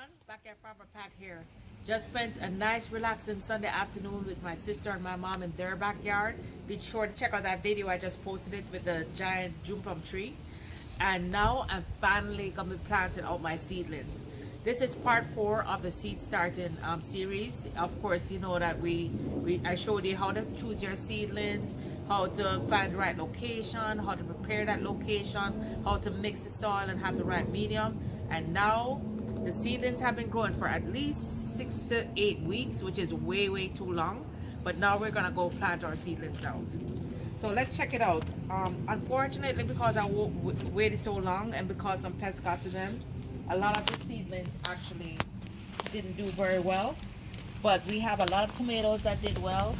everyone, Backyard Farmer Pat here. Just spent a nice relaxing Sunday afternoon with my sister and my mom in their backyard. Be sure to check out that video. I just posted it with the giant jump tree. And now I'm finally going to be planting out my seedlings. This is part 4 of the seed starting series. Of course, you know that I showed you how to choose your seedlings, how to find the right location, how to prepare that location, how to mix the soil and have the right medium. And now the seedlings have been growing for at least 6 to 8 weeks, which is way too long. But now we're gonna go plant our seedlings out. So let's check it out. Unfortunately, because I waited so long and because some pests got to them, a lot of the seedlings actually didn't do very well. But we have a lot of tomatoes that did well.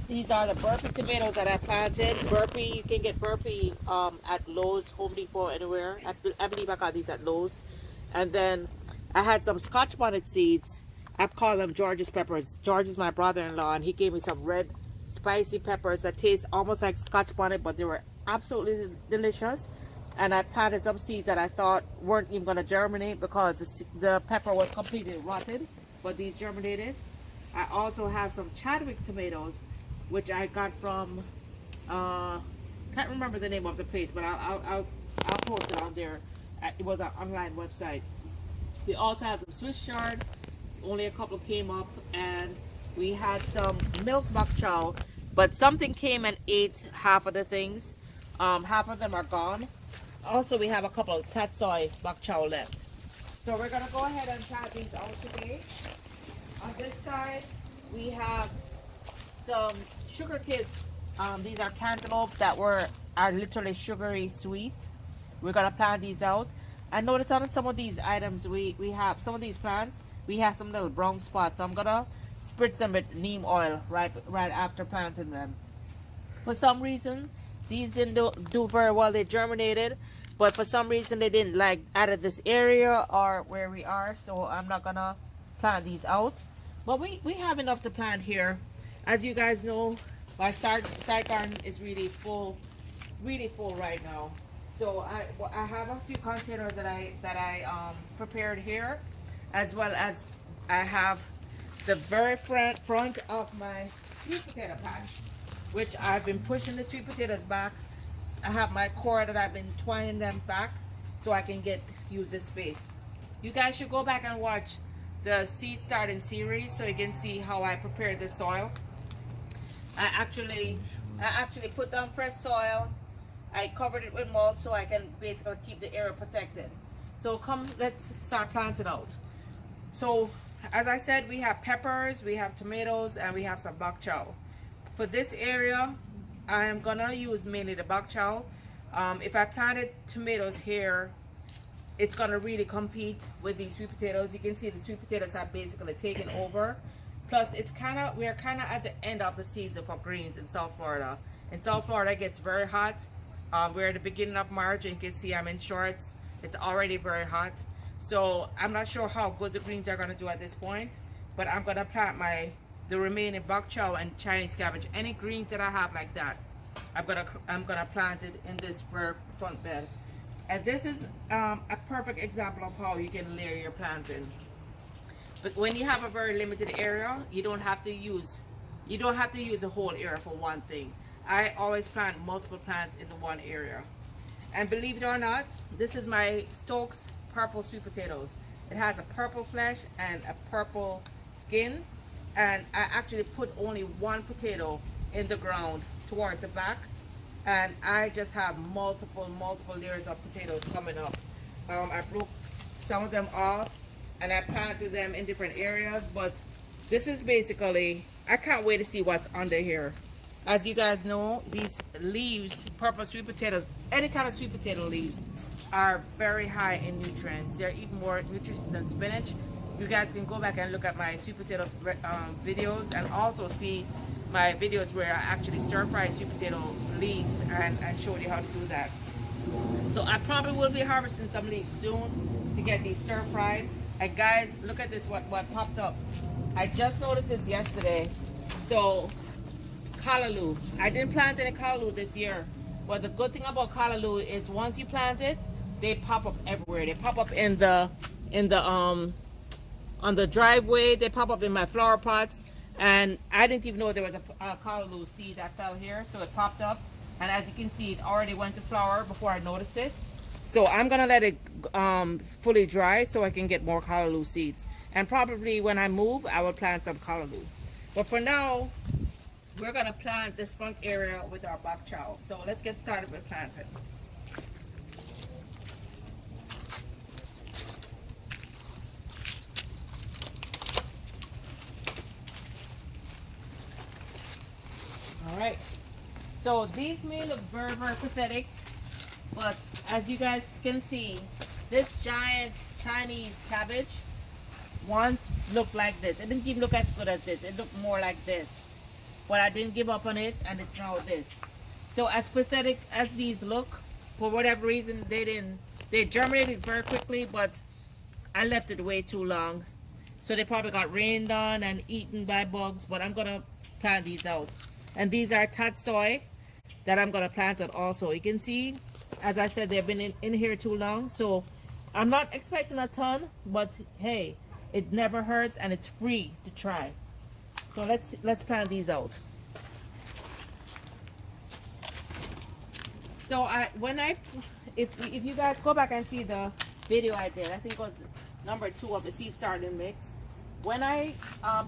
These are the burpee tomatoes that I planted. Burpee, you can get burpee at Lowe's, Home Depot, anywhere. I believe I got these at Lowe's. And then I had some Scotch bonnet seeds. I call them George's peppers. George is my brother-in-law, and he gave me some red spicy peppers that taste almost like Scotch bonnet, but they were absolutely delicious. And I planted some seeds that I thought weren't even going to germinate because the pepper was completely rotted, but these germinated. I also have some Chadwick tomatoes, which I got from can't remember the name of the place, but I'll post it on there. It was an online website. We also have some Swiss chard. Only a couple came up, and we had some milk bok chow, but something came and ate half of the things. Half of them are gone. Also, we have a couple of tatsoi bok chow left. So we're gonna go ahead and plant these out today. On this side, we have some sugar kiss. These are cantaloupe that are literally sugary sweet. We're gonna plant these out. I noticed on some of these items we have some of these plants, we have some little brown spots. So I'm gonna spritz them with neem oil right after planting them. For some reason, these didn't do very well. They germinated, but for some reason they didn't like out of this area or where we are. So I'm not gonna plant these out. But we have enough to plant here. As you guys know, my side garden is really full right now. So I have a few containers that I prepared here, as well as I have the very front of my sweet potato patch, which I've been pushing the sweet potatoes back. I have my cord that I've been twining them back so I can use this space. You guys should go back and watch the seed starting series so you can see how I prepared the soil. I actually put down fresh soil. I covered it with mulch so I can basically keep the area protected. So let's start planting out. So as I said, we have peppers, we have tomatoes, and we have some bok chow. For this area, I am gonna use mainly the bok chow. If I planted tomatoes here, it's gonna really compete with these sweet potatoes. You can see the sweet potatoes have basically taken over. Plus, we're kind of at the end of the season for greens in South Florida. In South Florida, it gets very hot. We're at the beginning of March, and you can see I'm in shorts. It's already very hot. So I'm not sure how good the greens are going to do at this point, but I'm going to plant the remaining bok chow and Chinese cabbage. Any greens that I have like that, I'm gonna plant it in this front bed. And this is a perfect example of how you can layer your plants in. But when you have a very limited area, you don't have to use the whole area for one thing. I always plant multiple plants in the one area. And believe it or not, this is my Stokes purple sweet potatoes. It has a purple flesh and a purple skin. And I actually put only one potato in the ground towards the back. And I just have multiple layers of potatoes coming up. I broke some of them off and I planted them in different areas. But this is basically, I can't wait to see what's under here. As you guys know, these leaves, purple sweet potatoes, any kind of sweet potato leaves are very high in nutrients. They're even more nutritious than spinach. You guys can go back and look at my sweet potato videos and also see my videos where I actually stir fry sweet potato leaves and show you how to do that. So I probably will be harvesting some leaves soon to get these stir fried. And guys, look at this, what popped up. I just noticed this yesterday. So callaloo. I didn't plant any callaloo this year, but the good thing about callaloo is once you plant it, they pop up everywhere. They pop up in the in the on the driveway. They pop up in my flower pots, and I didn't even know there was a callaloo seed that fell here, so it popped up, and as you can see, it already went to flower before I noticed it. So I'm gonna let it fully dry so I can get more callaloo seeds, and probably when I move I will plant some callaloo. But for now, we're gonna plant this front area with our bok chow. So let's get started with planting. Alright, so these may look very, very pathetic, but as you guys can see, this giant Chinese cabbage once looked like this. It didn't even look as good as this. It looked more like this. But I didn't give up on it, and it's now this. So as pathetic as these look, for whatever reason, they germinated very quickly, but I left it way too long. So they probably got rained on and eaten by bugs, but I'm gonna plant these out. And these are tatsoi that I'm gonna plant out also. You can see, as I said, they've been in here too long. So I'm not expecting a ton, but hey, it never hurts and it's free to try. So let's plant these out. So if you guys go back and see the video I did, I think it was number 2 of the seed starting mix. When I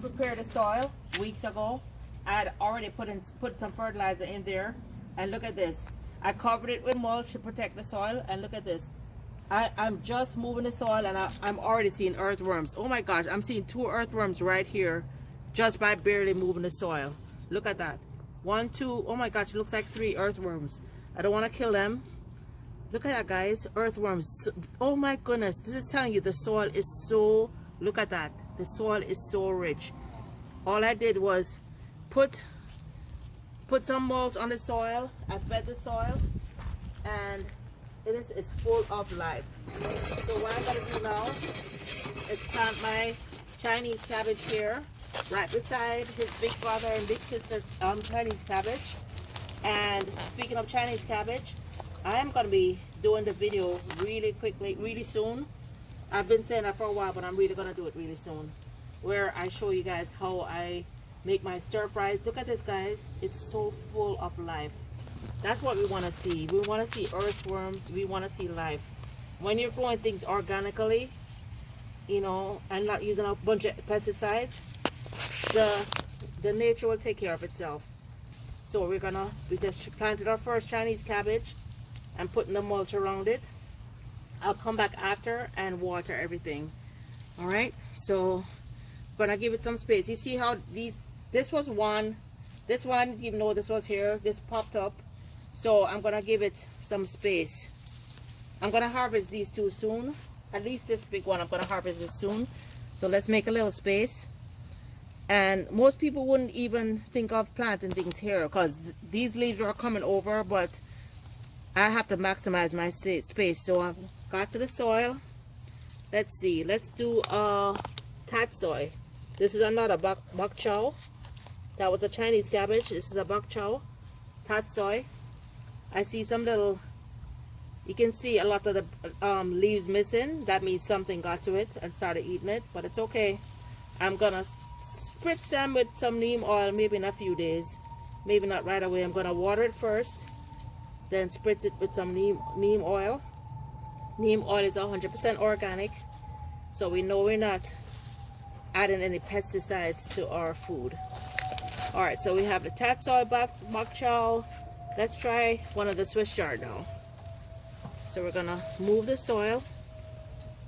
prepared the soil weeks ago, I had already put some fertilizer in there, and look at this. I covered it with mulch to protect the soil, and look at this. I'm just moving the soil, and I'm already seeing earthworms. Oh my gosh, I'm seeing 2 earthworms right here just by barely moving the soil. Look at that. 1, 2, oh my gosh, it looks like 3 earthworms. I don't want to kill them. Look at that, guys, earthworms. Oh my goodness, this is telling you the soil is so, look at that. The soil is so rich. All I did was put some mulch on the soil. I fed the soil, and it is full of life. So what I'm going to do now is plant my Chinese cabbage here, right beside his big brother and big sister Chinese cabbage. And speaking of Chinese cabbage, I am going to be doing the video really quickly, really soon. I've been saying that for a while, but I'm really going to do it really soon, where I show you guys how I make my stir fries. Look at this, guys. It's so full of life. That's what we want to see. We want to see earthworms. We want to see life. When you're growing things organically, you know, and not using a bunch of pesticides, the nature will take care of itself. So we just planted our first Chinese cabbage and putting the mulch around it. I'll come back after and water everything. All right, so gonna give it some space. You see how this was one I didn't even know this was here. This popped up, so I'm gonna give it some space. I'm gonna harvest these 2 soon. At least this big one, I'm gonna harvest this soon. So let's make a little space. And most people wouldn't even think of planting things here because these leaves are coming over, but I have to maximize my space. So I've got to the soil. Let's see, let's do tatsoi. This is another bok chow. That was a Chinese cabbage. This is a bok chow, tatsoi. I see some little, you can see a lot of the leaves missing. That means something got to it and started eating it, but it's okay. I'm gonna spritz them with some neem oil, maybe in a few days, maybe not right away. I'm gonna water it first, then spritz it with some neem oil. Neem oil is 100% organic, so we know we're not adding any pesticides to our food. All right, so we have the tatsoi bok chow. Let's try one of the Swiss chard now. So we're gonna move the soil.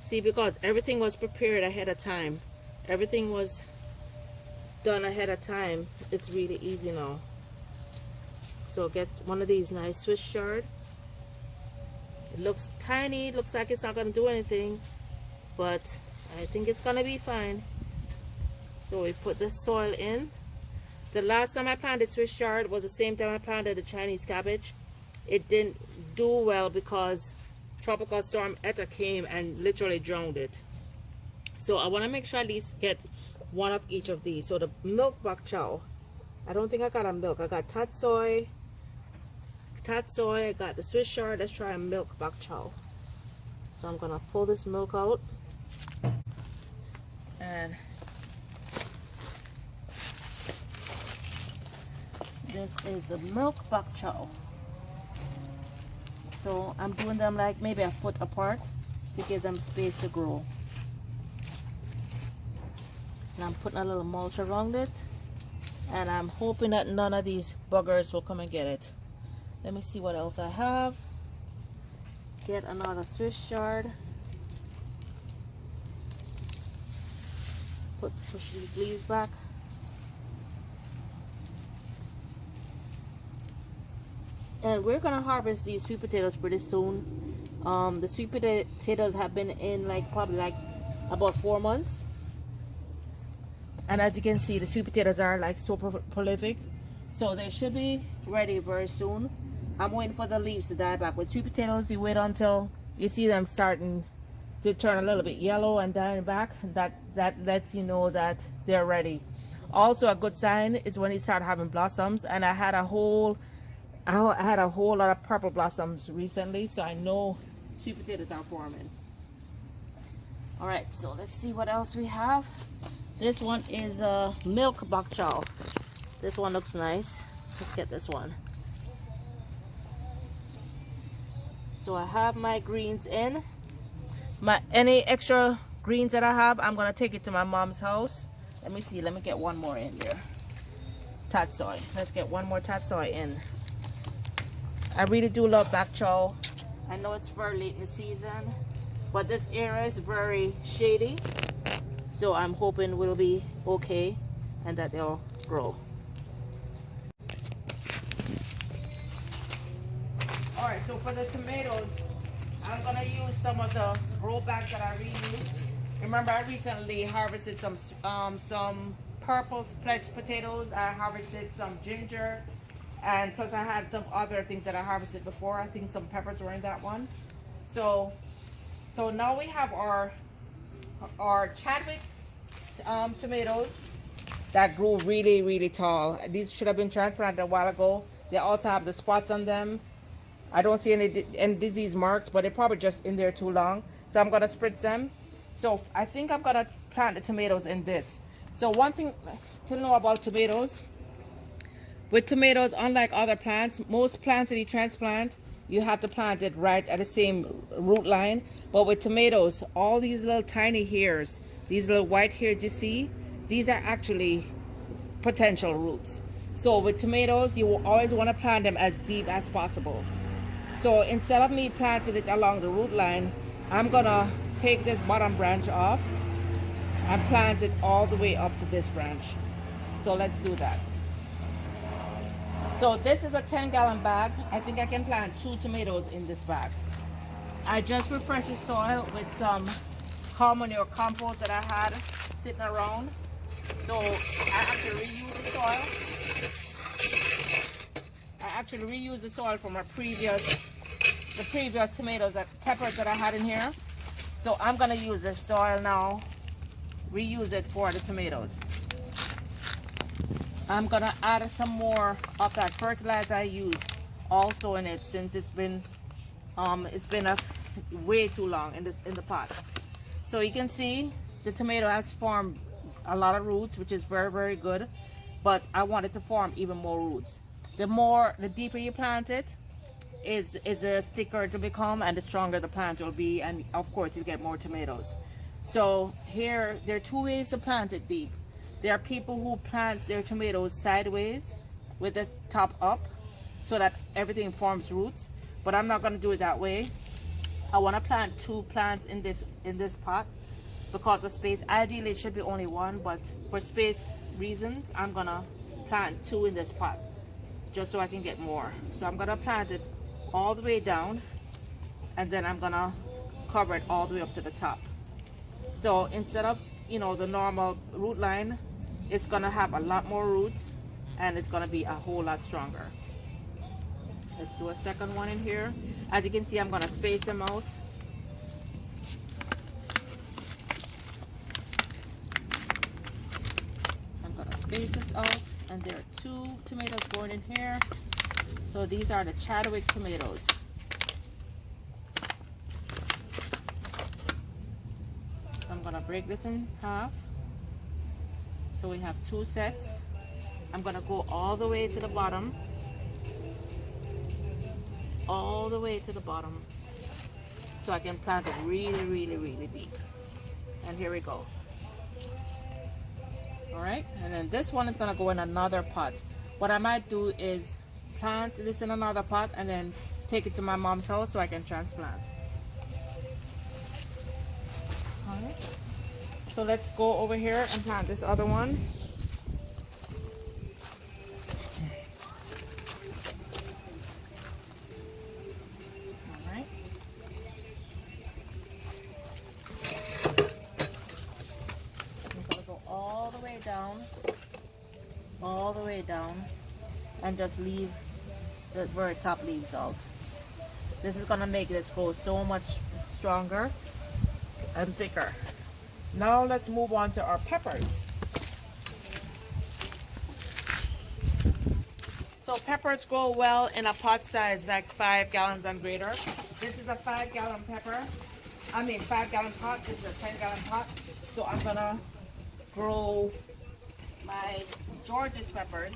See, because everything was prepared ahead of time, everything was done ahead of time, it's really easy now. So get one of these nice Swiss chard. It looks tiny, it looks like it's not gonna do anything, but I think it's gonna be fine. So we put the soil in. The last time I planted Swiss chard was the same time I planted the Chinese cabbage. It didn't do well because Tropical Storm Eta came and literally drowned it. So I want to make sure I at least get one of each of these. So the milk bok chow, I don't think I got a milk. I got tatsoi, I got the Swiss chard. Let's try a milk bok chow. So I'm gonna pull this milk out. And this is the milk bok chow. So I'm doing them like maybe a foot apart to give them space to grow. And I'm putting a little mulch around it, and I'm hoping that none of these buggers will come and get it. Let me see what else I have. Get another Swiss chard. Push these leaves back. And we're gonna harvest these sweet potatoes pretty soon. The sweet potatoes have been in like probably like about 4 months. And as you can see, the sweet potatoes are like so prolific. So they should be ready very soon. I'm waiting for the leaves to die back. With sweet potatoes, you wait until you see them starting to turn a little bit yellow and dying back. That lets you know that they're ready. Also, a good sign is when they start having blossoms. And I had a whole lot of purple blossoms recently, so I know sweet potatoes are forming. All right, so let's see what else we have. This one is milk bok chow. This one looks nice. Let's get this one. So I have my greens in. Any extra greens that I have, I'm gonna take it to my mom's house. Let me see. Let me get one more in there. Tatsoi. Let's get one more tatsoi in. I really do love bok chow. I know it's very late in the season, but this area is very shady, so I'm hoping we'll be okay and that they'll grow. All right, so for the tomatoes, I'm gonna use some of the grow bags that I reused. Remember, I recently harvested some purple fleshed potatoes. I harvested some ginger, and plus I had some other things that I harvested before. I think some peppers were in that one. So now we have our Chadwick tomatoes that grew really, really tall. These should have been transplanted a while ago. They also have the spots on them. I don't see any disease marks, but they're probably just in there too long. So I'm gonna spritz them. So I think I'm gonna plant the tomatoes in this. So one thing to know about tomatoes, with tomatoes, unlike other plants, most plants that you transplant, you have to plant it right at the same root line. But with tomatoes, all these little tiny hairs, these little white hairs you see, these are actually potential roots. So with tomatoes, you will always want to plant them as deep as possible. So instead of me planting it along the root line, I'm gonna take this bottom branch off and plant it all the way up to this branch. So let's do that. So this is a 10-gallon bag. I think I can plant 2 tomatoes in this bag. I just refreshed the soil with some harmony or compost that I had sitting around. So I actually reused the soil from the previous tomatoes, peppers that I had in here. So I'm gonna use this soil now, reuse it for the tomatoes. I'm gonna add some more of that fertilizer I used also in it, since it's been way too long in the pot. So you can see the tomato has formed a lot of roots, which is very, very good, but I want it to form even more roots. The deeper you plant it, is the thicker it will become, and the stronger the plant will be, and of course you get more tomatoes. So here, there are 2 ways to plant it deep. There are people who plant their tomatoes sideways with the top up so that everything forms roots, but I'm not going to do it that way. I want to plant 2 plants in this pot because of space. Ideally it should be only 1, but for space reasons I'm going to plant 2 in this pot just so I can get more. So I'm going to plant it all the way down, and then I'm going to cover it all the way up to the top. So instead of the normal root line, it's gonna have a lot more roots, and it's gonna be a whole lot stronger. Let's do a second one in here. As you can see, I'm gonna space them out. I'm gonna space this out, and there are 2 tomatoes born in here. So these are the Chadwick tomatoes. So I'm gonna break this in half. So we have 2 sets. I'm gonna go all the way to the bottom, all the way to the bottom, so I can plant it really, really, really deep. And here we go. All right, and then this one is gonna go in another pot. What I might do is plant this in another pot and then take it to my mom's house so I can transplant. All right, so let's go over here and plant this other one. All the way down and just leave the very top leaves out. This is gonna make this grow so much stronger and thicker. Now let's move on to our peppers. So peppers grow well in a pot size like 5 gallons and greater. This is a 5-gallon pepper. 5-gallon pot. This is a 10-gallon pot. So I'm gonna grow my George's peppers.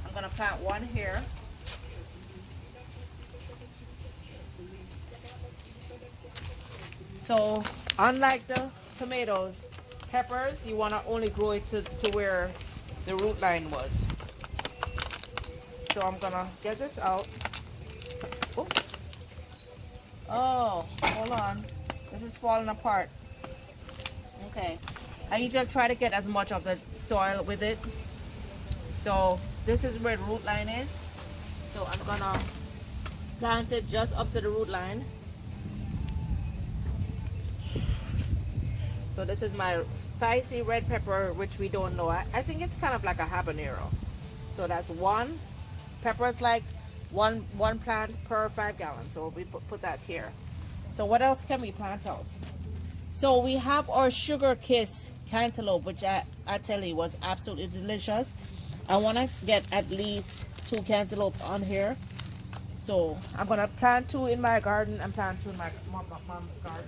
I'm gonna plant one here. So unlike the tomatoes, peppers, you wanna only grow it to where the root line was. So I'm gonna get this out. Oops. Oh, hold on. This is falling apart. Okay. I need to try to get as much of the soil with it. So this is where the root line is. So I'm gonna plant it just up to the root line. So this is my spicy red pepper, which we don't know. I think it's kind of like a habanero. So that's one. Peppers like one plant per 5 gallons. So we put that here. So what else can we plant out? So we have our sugar kiss cantaloupe, which I tell you was absolutely delicious. I want to get at least 2 cantaloupe on here. So I'm going to plant 2 in my garden and plant 2 in my mom's garden.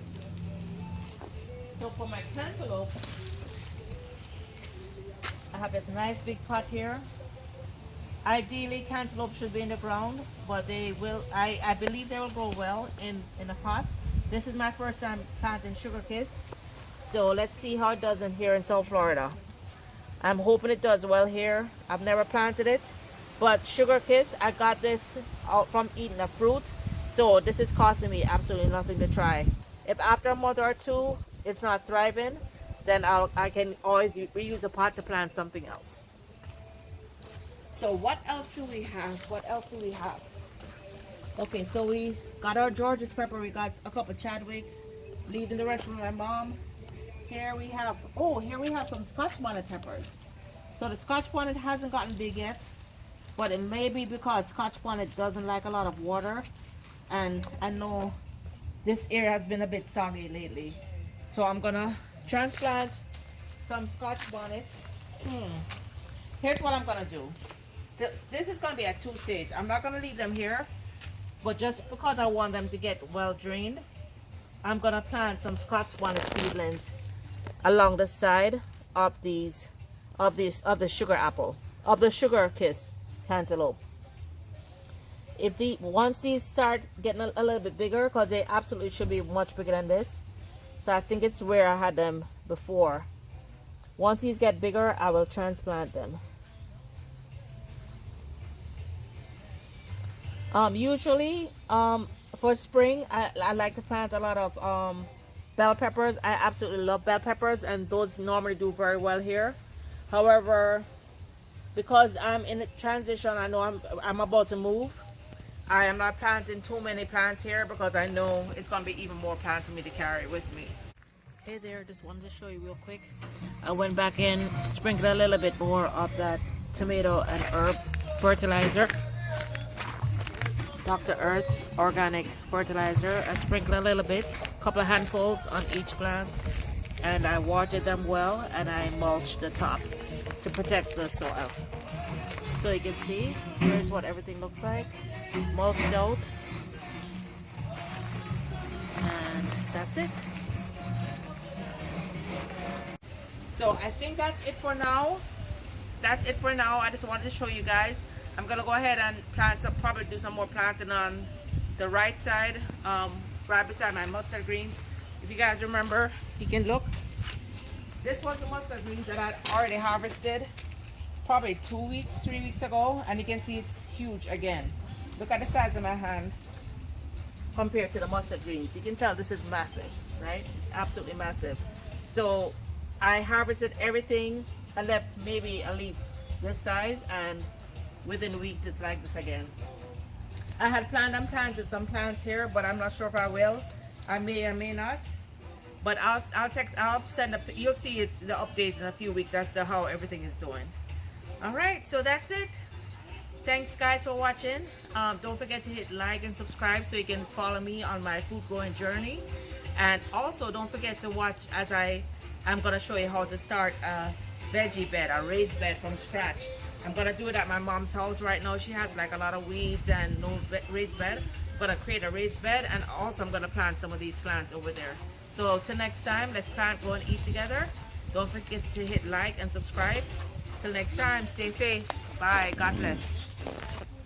So for my cantaloupe, I have this nice big pot here. Ideally, cantaloupe should be in the ground, but they will. I believe they will grow well in a pot. This is my first time planting sugar kiss. So let's see how it does in here in South Florida. I'm hoping it does well here. I've never planted it, but sugar kiss, I got this out from eating a fruit. So this is costing me absolutely nothing to try. If after a month or 2 it's not thriving, then I can always reuse a pot to plant something else. So what else do we have? What else do we have? Okay, so we got our George's pepper. We got a couple Chadwicks. Leaving the rest for my mom. Here we have some Scotch bonnet peppers. So the Scotch bonnet hasn't gotten big yet, but it may be because Scotch bonnet doesn't like a lot of water, and I know this area has been a bit soggy lately. So I'm gonna transplant some Scotch bonnets. Here's what I'm gonna do. This is gonna be a 2-stage. I'm not gonna leave them here, but just because I want them to get well drained, I'm gonna plant some Scotch bonnet seedlings along the side of the sugar kiss cantaloupe. Once these start getting a little bit bigger, because they absolutely should be much bigger than this. So I think it's where I had them before. Once these get bigger, I will transplant them. Usually, for spring, I like to plant a lot of bell peppers. I absolutely love bell peppers, and those normally do very well here. However, because I'm in a transition, I know I'm about to move. I am not planting too many plants here because I know it's going to be even more plants for me to carry with me. Hey there, just wanted to show you real quick. I went back in, sprinkled a little bit more of that tomato and herb fertilizer. Dr. Earth organic fertilizer. I sprinkled a little bit, a couple of handfuls on each plant, and I watered them well, and I mulched the top to protect the soil. So you can see, here's what everything looks like, mulched out, and that's it. So I think that's it for now. That's it for now. I just wanted to show you guys. I'm gonna go ahead and plant some, probably do some more planting on the right side, right beside my mustard greens. If you guys remember, you can look. This was the mustard greens that I already harvested probably 2 weeks, 3 weeks ago, and you can see it's huge again. Look at the size of my hand compared to the mustard greens. You can tell this is massive, right? It's absolutely massive. So I harvested everything. I left maybe a leaf this size, and within a week it's like this again. I had planned on planting some plants here, but I'm not sure if I will. I may or may not. But I'll send a, you'll see it, the update in a few weeks as to how everything is doing. All right, so that's it. Thanks guys for watching. Don't forget to hit like and subscribe so you can follow me on my food growing journey. And also don't forget to watch as I'm gonna show you how to start a veggie bed, a raised bed from scratch. I'm gonna do it at my mom's house right now. She has like a lot of weeds and no raised bed. I'm gonna create a raised bed, and also I'm gonna plant some of these plants over there. So till next time, let's plant, grow, and eat together. Don't forget to hit like and subscribe. Till next time, stay safe. Bye. God bless.